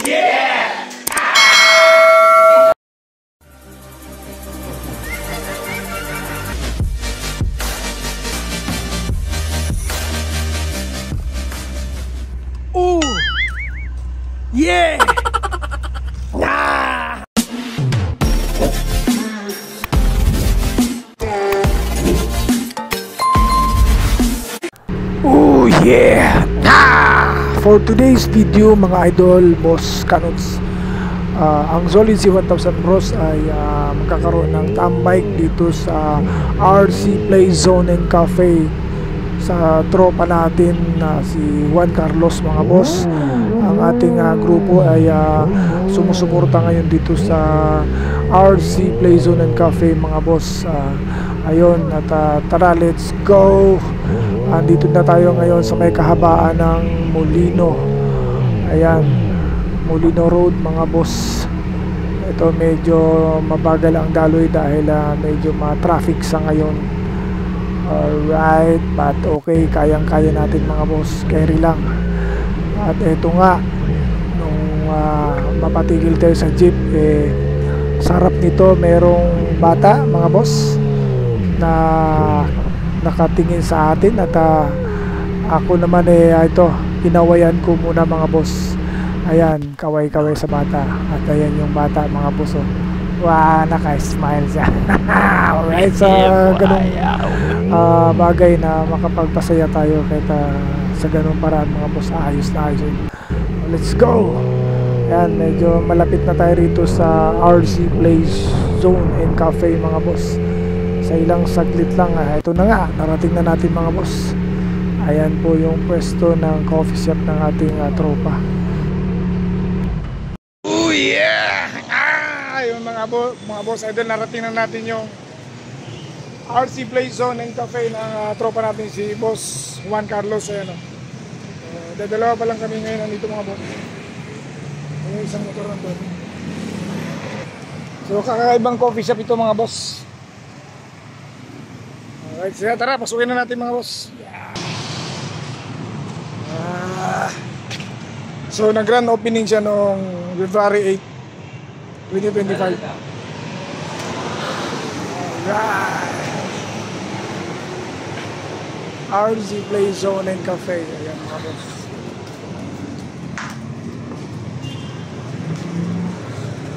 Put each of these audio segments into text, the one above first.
Oh! Yeah! Ah! Oh yeah! For today's video mga idol, boss Canuts, ang Solid C1000 Bros ay magkakaroon ng tambike dito sa RC Play Zone and Cafe sa tropa natin na si Juan Carlos mga boss. Ang ating grupo ay sumusuporta ngayon dito sa RC Play Zone and Cafe mga boss. Ayun, at tara, let's go. Andito na tayo ngayon sa may kahabaan ng Molino. Ayan, Molino Road mga boss. Ito medyo mabagal ang daloy dahil medyo ma-traffic sa ngayon. Alright, but okay, kayang-kaya natin mga boss, carry lang. At eto nga, nung mapatigil tayo sa jeep, sarap nito, merong bata mga boss na nakatingin sa atin. At ako naman ito, kinawayan ko muna mga boss. Ayan, kaway-kaway sa bata. At ayan yung bata mga boss, oh. Wow, naka-smile siya. Alright, sa ganung bagay na makapagpasaya tayo kahit sa ganung paraan mga boss, ayos na ayos. Let's go. Yan, medyo malapit na tayo rito sa RC Play Zone and Cafe mga boss. Sa ilang saglit lang, ito na nga, narating na natin mga boss. Ayan po yung pwesto ng coffee shop ng ating tropa. Oh yeah! Yung mga boss idol, narating na natin yung RC Play Zone and Cafe ng tropa natin si Boss Juan Carlos. Ayan, dadalawa pa lang kami ngayon nandito mga boss. May isang motor nandun. So kakaibang coffee shop ito mga boss. Alright, so tara, pasukin na natin mga boss. So nag-grand opening siya noong February 8 2025. Alright, RC Play Zone and Cafe. Ayan mga boss.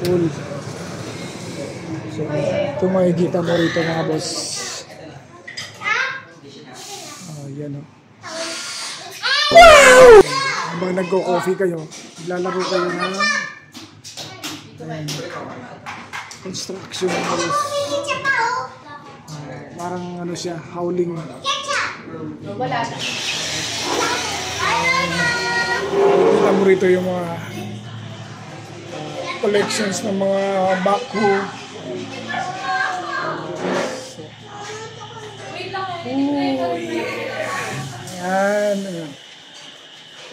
Cool. So ito makikita mo rito mga boss. Ayan o. Habang nagko-coffee kayo, lalaro kayo ng construction house. Parang ano siya, howling. Kita mo rito yung mga collections ng mga backhoe. Oh yeah. Ayan.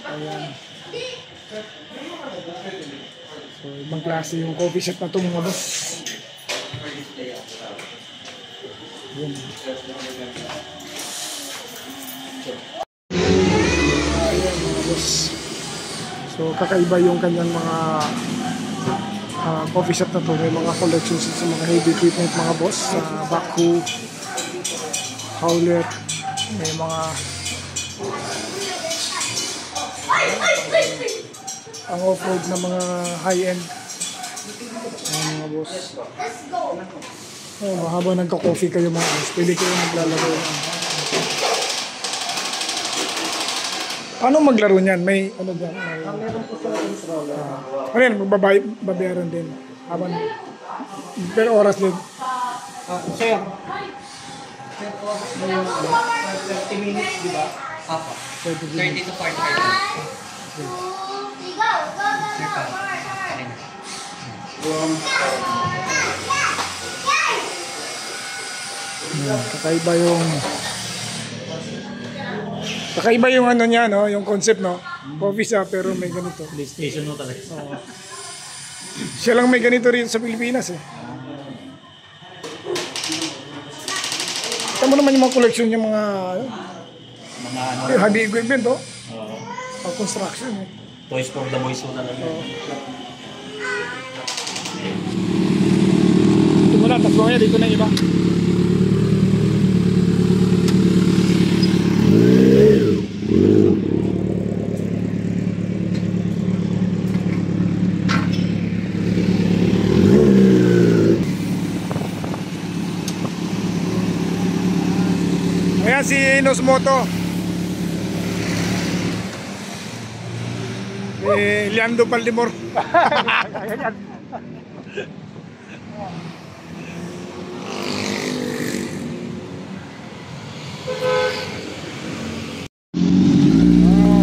Ayan. So, ibang klase yung coffee shop na ito mga boss. Ayan. Ayan mga boss. So, kakaiba yung kanyang mga coffee shop na ito. May mga collections sa mga heavy equipment mga boss. Backhoe, howler, may mga ang off-road na mga high-end. Ayan mga boss. Habang nagka-coffee kayo mga boss, pwede kayo maglalaro. Paano maglaro niyan? May ano dyan? Meron po sa controller. Ano yan? Magbabayaran din. Habang per oras din. Sir, per oras na yung 30 minutes, di ba? Apa. 30 to 45 kakaiba yung ano niya, no, yung concept, no, coffee shop pero may ganito. PlayStation mo talaga. Siya lang may ganito rito sa Pilipinas Ito mo naman yung mga collection yung mga heavy equipment, construction Toys for the Boys na lang. Oo. Ito muna, tapos mamaya dito na yung iba. Ayan si Inos Moto. Leandro Baldimor.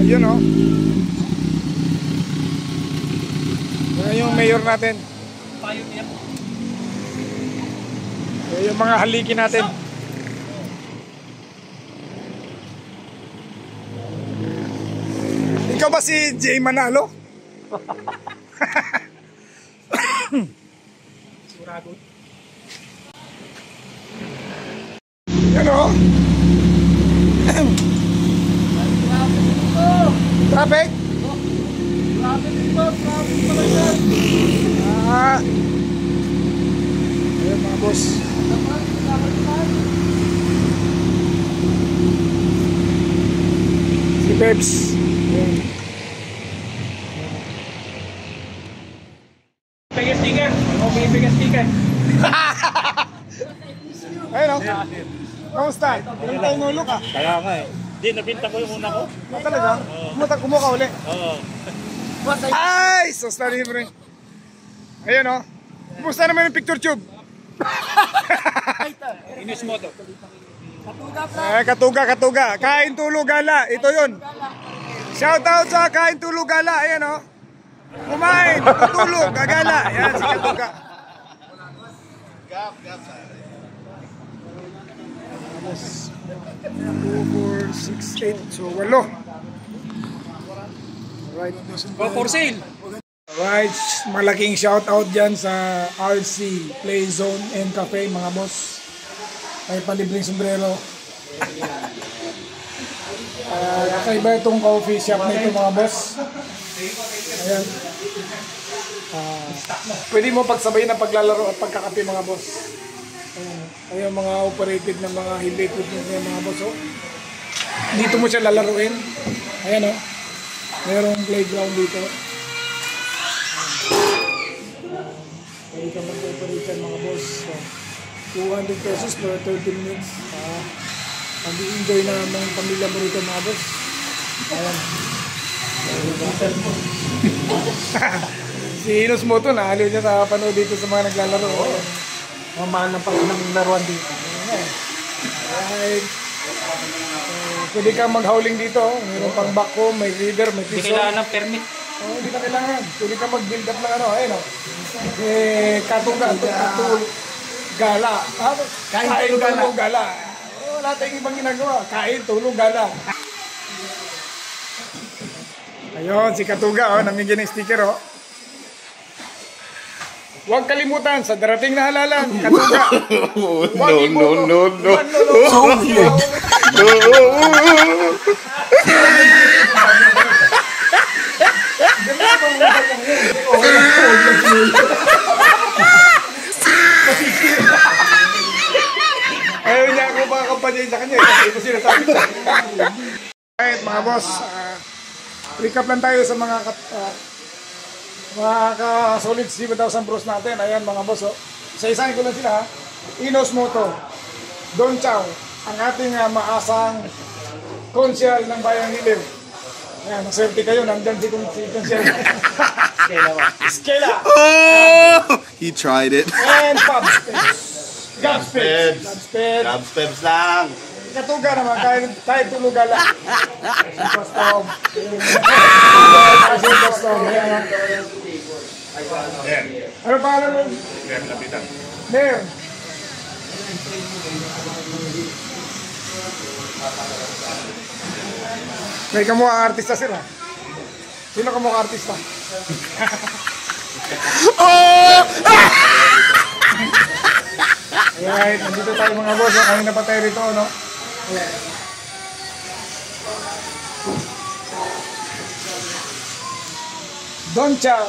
Yun o. Yan yung mayor natin. Pioneer. Yung mga haliki natin. Ikaw ba si Jay Manalo? Sigurado. Yan o. Traffic? Ayan mga boss. Si Peps. Biggest sticker. Okay, biggest sticker. Ayun o. Kamusta? Ilang taong nulo ka? Kaya nga eh. Hindi, nabinta ko yung una ko. Talaga? Kumuha uli. Oo. Ay! Sos na libre. Ayun o. Kumusta naman yung picture tube? Inis mo to. Katuga. Kain tulog gala. Ito yun. Shout out sa Kain tulog gala. Ayan o. Kumain, tutulog, gagala. Ayan si Katuga. 2, 4, 6, 8. So 8. Alright. Go for sale. Alright, malaking shout out dyan sa RC Play Zone and Cafe mga boss. May palibreng sombrero. Kakaiba itong coffee shop nito mga boss. Ayan. Pwede mo pagsabayin ang paglalaro at pagkakape mga boss. Ayan mga operated ng mga heavy equipment ng mga boss. Oh. Dito mo siya lalaruin. Ayan o. Oh. Merong playground dito. Pwede ka mag-operate yan mga boss. So, 200 pesos per 30 minutes. Mag-enjoy na ng pamilya mo rito mga boss. Ayan. Si Inos Moto na aliw niya sa panood dito sa mga naglalaro. Mamahal na pag ng laruan dito. Right. Pwede kang maghauling dito. Mayroon pang backhoe, may reader, may Hindi piso. kailangan ng permit. Hindi na kailangan. Pwede kang mag-build up ng ano. Ayun o. Katuga, gala. Kain, tulog, gala. Wala tayong ibang ginagawa. Kain, tulog, gala. Ayun, si Katuga, namigyan ng sticker, oh. Huwag kalimutan, sa darating na halalan, Katuga. No. Ayaw niya ako makakampanya sa kanya. Kasi ito sinasabi ko. Alright, mga boss. Recap lang tayo sa mga solid 7,000 bros natin. Ayan mga boss. Oh. Isa-isahin ko lang sila ha. Inos Moto, Don Chow, ang ating maasang konsyal ng Bayang Hilim. Ayan, maswerte kayo. Nandyan si konsyal. Skela. Oh, he tried it. And Pubs. Gabspeds lang. Katuga naman, kahit tulog gala. Custom. Ano pangalan mo? Ner. May kamukha artista sila. Sino kamukha artista? Alright, nandito tayo mga boss. Kanina pa tayo rito, no? Don Chow.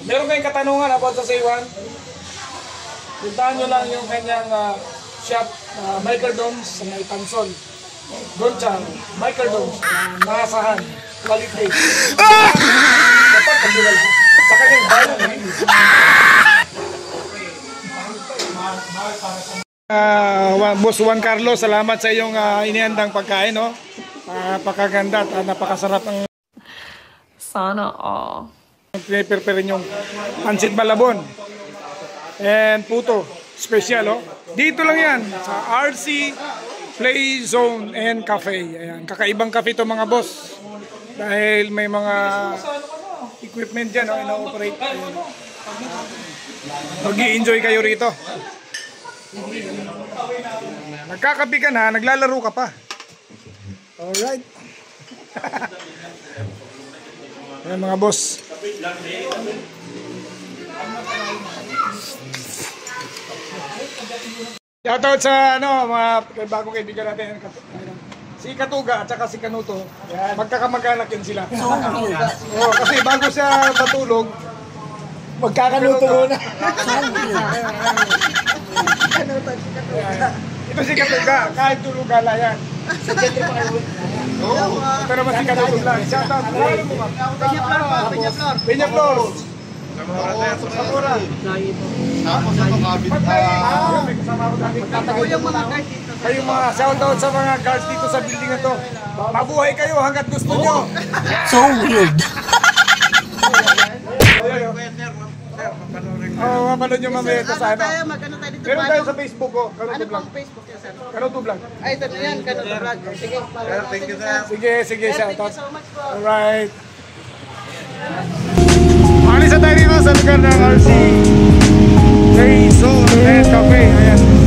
Meron kayong katanungan about sa Seiwan? Puntahan nyo lang yung kanyang shop, Michael Doms sa may Tansol. Don Chow, Michael Doms, maasahan, quality. Dapat pagdiwala. Sa kanyang bayan, Boss Juan Carlos, salamat sa iyong inihandang pagkain, no? Napakaganda at napakasarap ang Sana all. prepare yung pansit malabon and puto special, oh. Dito lang yan sa RC Play Zone and Cafe. Ayan, kakaibang cafe to mga boss dahil may mga equipment dyan, oh, ina-operate. Mag-i-enjoy kayo rito. Nagkakapi ka na, naglalaro ka pa. Alright. Ayan mga boss. Shoutout sa mga bagong kaibigan natin. Si Katuga at saka si Kanuto. Magkakamag-anak yun sila. Oh, kasi bago siya matulog, magkakanuto muna. Ito si Katuga, kahit tulog gala yan. Ito naman si Kanuto lang. Shoutout. Peñaflor. Samora. Kayong mga shoutout sa mga guards dito sa building na to. Mabuhay kayo hanggat gusto nyo. So weird. Oo, mapanood nyo mamaya ito sa ano. Magkano tayo dito? Meron tayo sa Facebook ko, Kanuto Ano Vlog. pang Facebook niya, sir? Kanuto Vlog. Ay, ito na yan, Kanuto Vlog. Sige. Thank you, sir. Sige, Thank shoutout. you so much po. Alright. Alis na tayo dito sa lugar ng RC Play Zone and Cafe. Ayan.